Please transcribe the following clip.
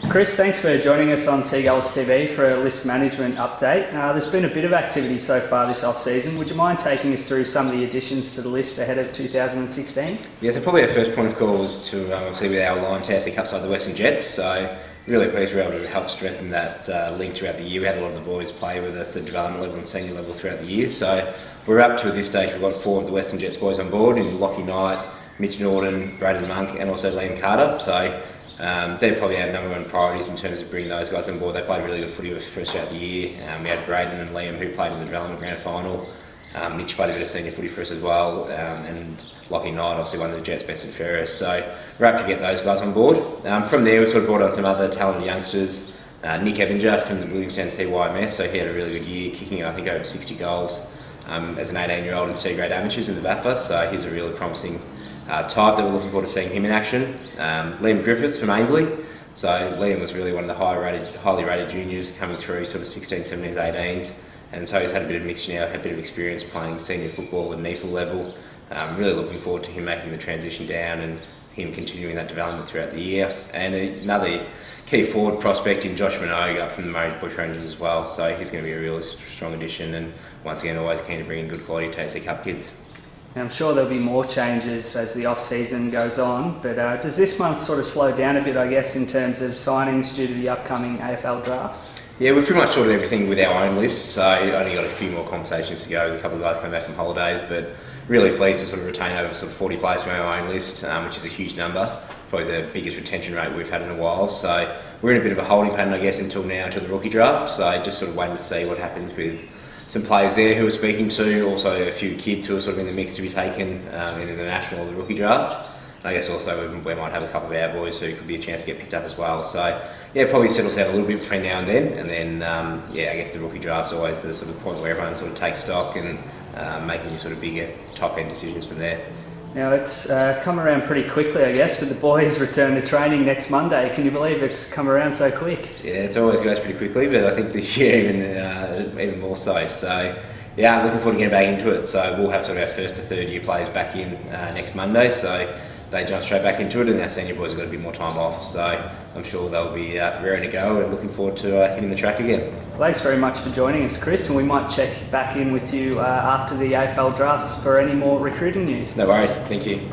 Chris, thanks for joining us on Seagulls TV for a list management update. There's been a bit of activity so far this off-season. Would you mind taking us through some of the additions to the list ahead of 2016? Yeah, so probably our first point of call was to obviously with our line to AFC Cup side, the Western Jets. So really pleased we were able to help strengthen that link throughout the year. We had a lot of the boys play with us at development level and senior level throughout the year. So we're up to, at this stage, we've got 4 of the Western Jets boys on board in Lockie Knight, Mitch Norton, Braden Monk and also Liam Carter. So they're probably our number one priorities in terms of bringing those guys on board. They played really good footy for us throughout the year. We had Braden and Liam who played in the development grand final. Mitch played a bit of senior footy for us as well, and Lockie Knight obviously one of the Jets best and fairest. So we're up to get those guys on board. From there we sort of brought on some other talented youngsters. Nick Ebinger from the Williamstown CYMS, so he had a really good year, kicking I think over 60 goals as an 18-year-old in C-grade amateurs in the BAFTA, so he's a really promising type that we're looking forward to seeing him in action. Liam Griffiths from Ainsley. So Liam was really one of the highly rated juniors coming through sort of 16s, 17s, 18s, and so he's had a bit of mixture now, had a bit of experience playing senior football at NEFL level. Really looking forward to him making the transition down and him continuing that development throughout the year. And another key forward prospect in Josh Minogue up from the Murray Bushrangers as well, so he's going to be a really strong addition, and once again always keen to bring in good quality TC Cup kids. Now, I'm sure there'll be more changes as the off-season goes on, but does this month sort of slow down a bit, I guess, in terms of signings due to the upcoming AFL drafts? Yeah, we've pretty much sorted everything with our own list, so only got a few more conversations to go. A couple of guys coming back from holidays, but really pleased to sort of retain over sort of 40 players from our own list, which is a huge number, probably the biggest retention rate we've had in a while. So we're in a bit of a holding pattern, I guess, until the rookie draft. So just sort of waiting to see what happens with some players there who we're speaking to, also a few kids who are sort of in the mix to be taken in the national or the rookie draft. And I guess also we might have a couple of our boys who could be a chance to get picked up as well. So yeah, probably settles out a little bit between now and then yeah, I guess the rookie draft's always the sort of point where everyone sort of takes stock and making your sort of bigger top end decisions from there. Now it's come around pretty quickly, I guess, but the boys return to training next Monday. Can you believe it's come around so quick? Yeah, it always goes pretty quickly, but I think this year even more so. So yeah, looking forward to getting back into it. So we'll have sort of our first to third year players back in next Monday. So they jump straight back into it, and our senior boys have got a bit more time off. So I'm sure they'll be raring to go and looking forward to hitting the track again. Thanks very much for joining us, Chris, and we might check back in with you after the AFL drafts for any more recruiting news. No worries, thank you.